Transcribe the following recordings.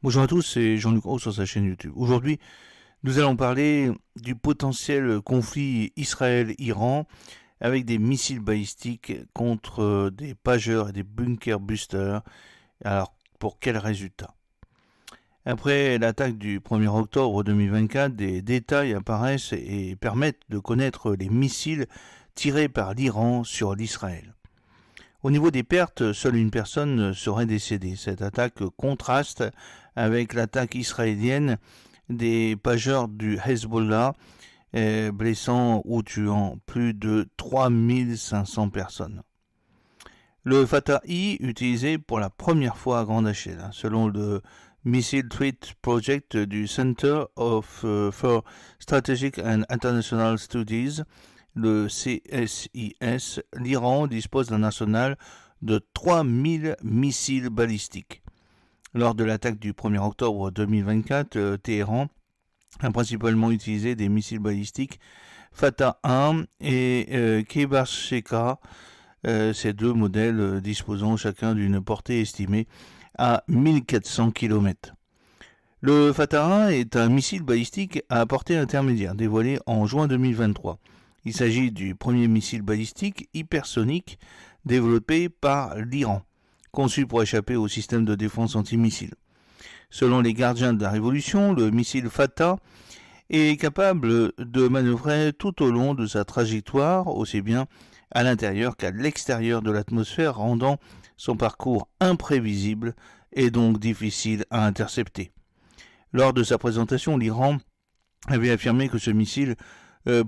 Bonjour à tous, c'est Jean-Luc Roux sur sa chaîne YouTube. Aujourd'hui, nous allons parler du potentiel conflit Israël-Iran avec des missiles balistiques contre des pageurs et des bunkers boosters. Alors, pour quel résultat? Après l'attaque du 1er octobre 2024, des détails apparaissent et permettent de connaître les missiles tirés par l'Iran sur l'Israël. Au niveau des pertes, seule une personne serait décédée. Cette attaque contraste avec l'attaque israélienne des pageurs du Hezbollah, blessant ou tuant plus de 3500 personnes. Le Fatah-I, utilisé pour la première fois à grande échelle, selon le Missile Threat Project du Center for Strategic and International Studies, le CSIS, l'Iran dispose d'un arsenal de 3000 missiles balistiques. Lors de l'attaque du 1er octobre 2024, Téhéran a principalement utilisé des missiles balistiques Fatah 1 et Kebarsheka, ces deux modèles disposant chacun d'une portée estimée à 1400 km. Le Fatah 1 est un missile balistique à portée intermédiaire dévoilé en juin 2023. Il s'agit du premier missile balistique hypersonique développé par l'Iran, conçu pour échapper au système de défense antimissile. Selon les gardiens de la Révolution, le missile Fatah est capable de manœuvrer tout au long de sa trajectoire, aussi bien à l'intérieur qu'à l'extérieur de l'atmosphère, rendant son parcours imprévisible et donc difficile à intercepter. Lors de sa présentation, l'Iran avait affirmé que ce missile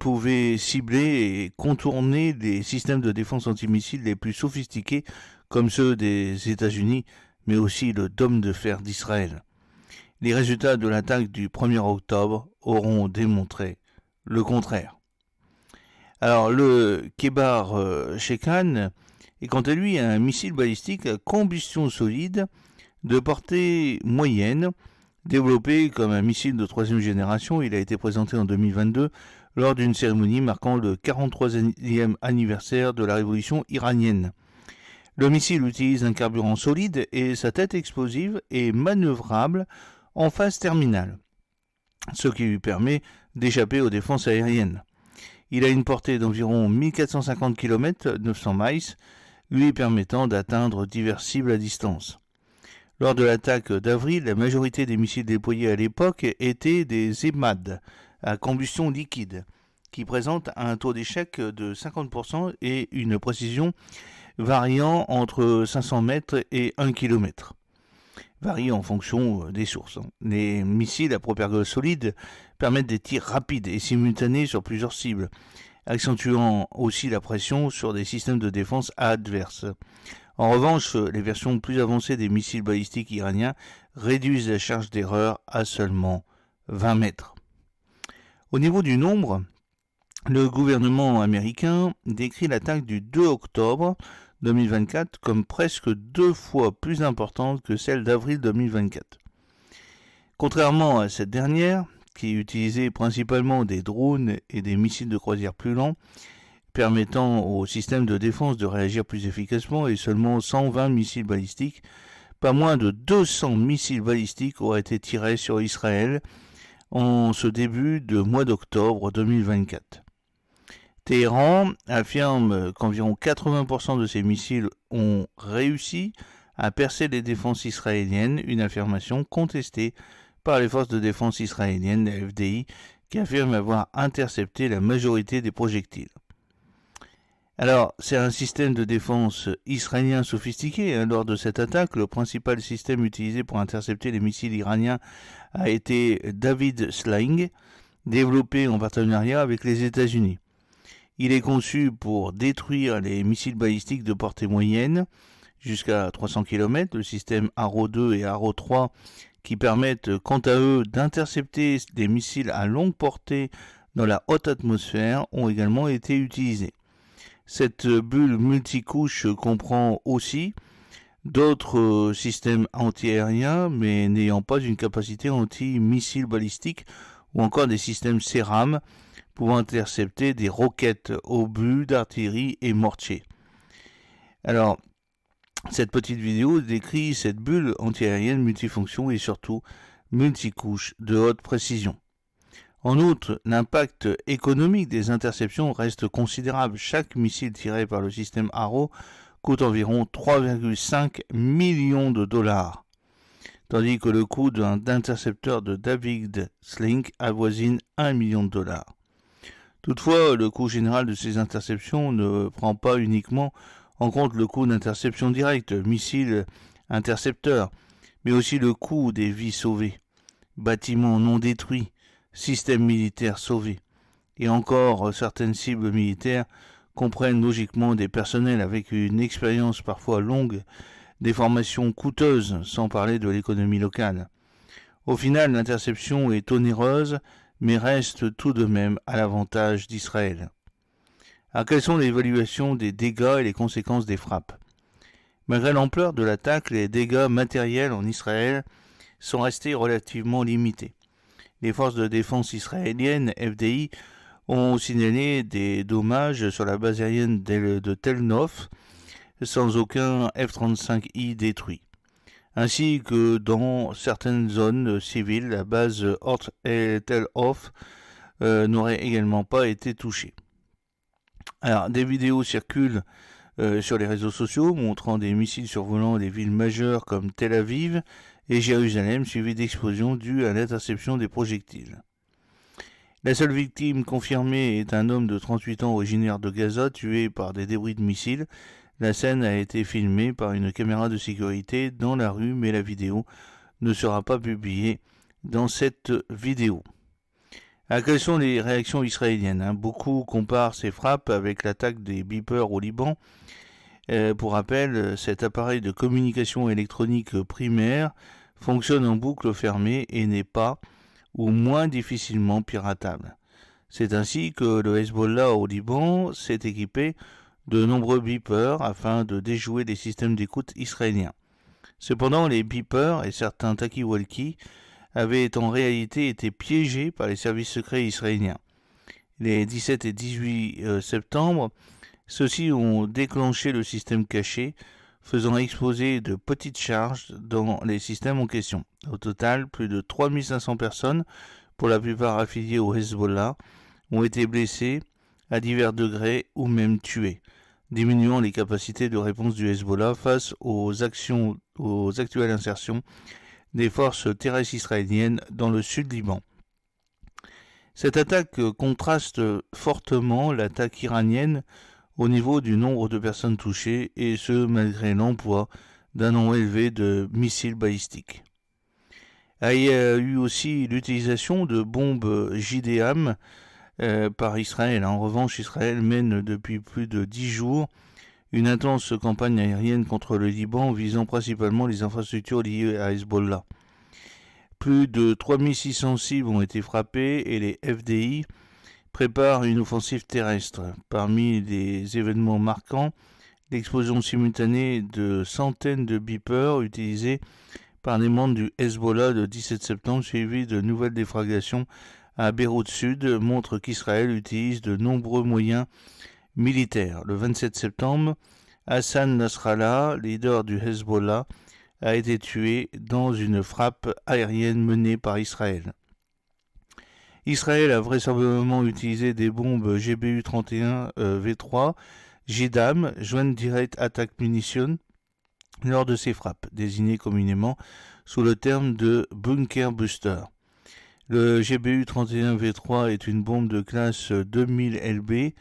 pouvait cibler et contourner les systèmes de défense antimissiles les plus sophistiqués comme ceux des États-Unis, mais aussi le dôme de fer d'Israël. Les résultats de l'attaque du 1er octobre auront démontré le contraire. Alors, le Kebar Shekan est quant à lui un missile balistique à combustion solide de portée moyenne. Développé comme un missile de troisième génération, il a été présenté en 2022 lors d'une cérémonie marquant le 43e anniversaire de la révolution iranienne. Le missile utilise un carburant solide et sa tête explosive est manœuvrable en phase terminale, ce qui lui permet d'échapper aux défenses aériennes. Il a une portée d'environ 1450 km, 900 miles, lui permettant d'atteindre diverses cibles à distance. Lors de l'attaque d'avril, la majorité des missiles déployés à l'époque étaient des EMAD à combustion liquide, qui présentent un taux d'échec de 50% et une précision variant entre 500 mètres et 1 km. Varie en fonction des sources. Les missiles à propelleur solide permettent des tirs rapides et simultanés sur plusieurs cibles, accentuant aussi la pression sur des systèmes de défense adverses. En revanche, les versions plus avancées des missiles balistiques iraniens réduisent la charge d'erreur à seulement 20 mètres. Au niveau du nombre, le gouvernement américain décrit l'attaque du 2 octobre 2024 comme presque 2 fois plus importante que celle d'avril 2024. Contrairement à cette dernière, qui utilisait principalement des drones et des missiles de croisière plus lents, permettant au système de défense de réagir plus efficacement, et seulement 120 missiles balistiques, pas moins de 200 missiles balistiques auraient été tirés sur Israël en ce début de mois d'octobre 2024. Téhéran affirme qu'environ 80% de ces missiles ont réussi à percer les défenses israéliennes, une affirmation contestée par les forces de défense israéliennes, la FDI, qui affirme avoir intercepté la majorité des projectiles. Alors, c'est un système de défense israélien sophistiqué. Lors de cette attaque, le principal système utilisé pour intercepter les missiles iraniens a été David Sling, développé en partenariat avec les États-Unis. Il est conçu pour détruire les missiles balistiques de portée moyenne, jusqu'à 300 km, le système Arrow 2 et Arrow 3, qui permettent quant à eux d'intercepter des missiles à longue portée dans la haute atmosphère, ont également été utilisés. Cette bulle multicouche comprend aussi d'autres systèmes antiaériens, mais n'ayant pas une capacité anti-missile balistique, ou encore des systèmes CERAM pouvant intercepter des roquettes, obus d'artillerie et mortiers. Alors, Cette petite vidéo décrit cette bulle antiaérienne multifonction et surtout multicouche de haute précision. En outre, l'impact économique des interceptions reste considérable. Chaque missile tiré par le système Arrow coûte environ 3,5 millions de dollars, tandis que le coût d'intercepteur de David Sling avoisine 1 million de dollars. Toutefois, le coût général de ces interceptions ne prend pas uniquement en compte le coût d'interception directe, missile intercepteur, mais aussi le coût des vies sauvées, bâtiments non détruits, systèmes militaires sauvés. Et encore, certaines cibles militaires comprennent logiquement des personnels avec une expérience parfois longue, des formations coûteuses, sans parler de l'économie locale. Au final, l'interception est onéreuse, mais reste tout de même à l'avantage d'Israël. Alors, quelles sont les évaluations des dégâts et les conséquences des frappes? Malgré l'ampleur de l'attaque, les dégâts matériels en Israël sont restés relativement limités. Les forces de défense israéliennes, FDI, ont signalé des dommages sur la base aérienne de Tel Nof, sans aucun F-35I détruit, ainsi que dans certaines zones civiles, la base Ort Tel Of n'aurait également pas été touchée. Alors, des vidéos circulent sur les réseaux sociaux montrant des missiles survolant des villes majeures comme Tel Aviv et Jérusalem, suivies d'explosions dues à l'interception des projectiles. La seule victime confirmée est un homme de 38 ans originaire de Gaza, tué par des débris de missiles. La scène a été filmée par une caméra de sécurité dans la rue, mais la vidéo ne sera pas publiée dans cette vidéo. Alors, quelles sont les réactions israéliennes? Beaucoup comparent ces frappes avec l'attaque des beepers au Liban. Pour rappel, cet appareil de communication électronique primaire fonctionne en boucle fermée et n'est pas ou moins difficilement piratable. C'est ainsi que le Hezbollah au Liban s'est équipé de nombreux beepers afin de déjouer les systèmes d'écoute israéliens. Cependant, les beepers et certains talkie-walkie avaient en réalité été piégés par les services secrets israéliens. Les 17 et 18 septembre, ceux-ci ont déclenché le système caché, faisant exploser de petites charges dans les systèmes en question. Au total, plus de 3500 personnes, pour la plupart affiliées au Hezbollah, ont été blessées à divers degrés ou même tuées, diminuant les capacités de réponse du Hezbollah face aux actuelles insertions des forces terrestres israéliennes dans le sud Liban. Cette attaque contraste fortement l'attaque iranienne au niveau du nombre de personnes touchées, et ce malgré l'emploi d'un nombre élevé de missiles balistiques. Il y a eu aussi l'utilisation de bombes JDAM par Israël. En revanche, Israël mène depuis plus de 10 jours une intense campagne aérienne contre le Liban visant principalement les infrastructures liées à Hezbollah. Plus de 3600 cibles ont été frappées et les FDI préparent une offensive terrestre. Parmi les événements marquants, l'explosion simultanée de centaines de beepers utilisés par des membres du Hezbollah le 17 septembre, suivi de nouvelles déflagrations à Beyrouth Sud, montre qu'Israël utilise de nombreux moyens militaires. Le 27 septembre, Hassan Nasrallah, leader du Hezbollah, a été tué dans une frappe aérienne menée par Israël. Israël a vraisemblablement utilisé des bombes GBU-31V3 JDAM, Joint Direct Attack Munition, lors de ces frappes, désignées communément sous le terme de Bunker Buster. Le GBU-31V3 est une bombe de classe 2000 LB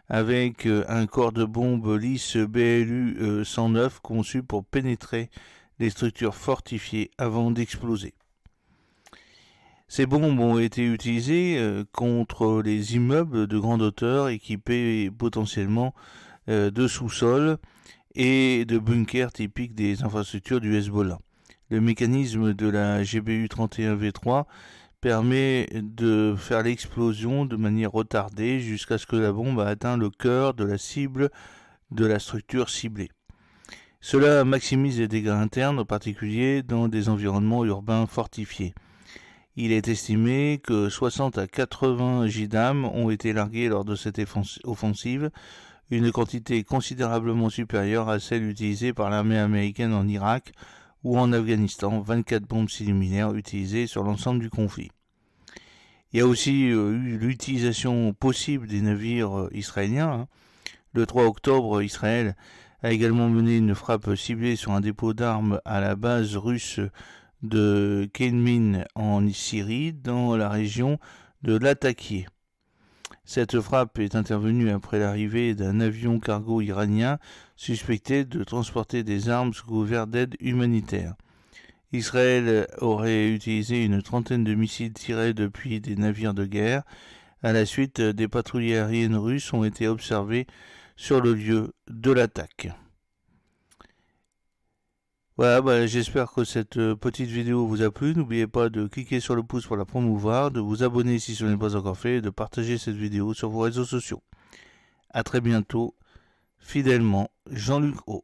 avec un corps de bombe lisse BLU-109 conçu pour pénétrer les structures fortifiées avant d'exploser. Ces bombes ont été utilisées contre les immeubles de grande hauteur équipés potentiellement de sous-sols et de bunkers typiques des infrastructures du Hezbollah. Le mécanisme de la GBU-31V3 permet de faire l'explosion de manière retardée jusqu'à ce que la bombe ait atteint le cœur de la cible de la structure ciblée. Cela maximise les dégâts internes, en particulier dans des environnements urbains fortifiés. Il est estimé que 60 à 80 JDAM ont été largués lors de cette offensive, une quantité considérablement supérieure à celle utilisée par l'armée américaine en Irak ou en Afghanistan, 24 bombes similaires utilisées sur l'ensemble du conflit. Il y a aussi eu l'utilisation possible des navires israéliens. Le 3 octobre, Israël a également mené une frappe ciblée sur un dépôt d'armes à la base russe de Kenmin en Syrie, dans la région de Latakia. Cette frappe est intervenue après l'arrivée d'un avion cargo iranien suspecté de transporter des armes sous couvert d'aide humanitaire. Israël aurait utilisé une trentaine de missiles tirés depuis des navires de guerre. À la suite, des patrouilles aériennes russes ont été observées sur le lieu de l'attaque. Voilà, j'espère que cette petite vidéo vous a plu. N'oubliez pas de cliquer sur le pouce pour la promouvoir, de vous abonner si ce n'est pas encore fait et de partager cette vidéo sur vos réseaux sociaux. A très bientôt, fidèlement, Jean-Luc O.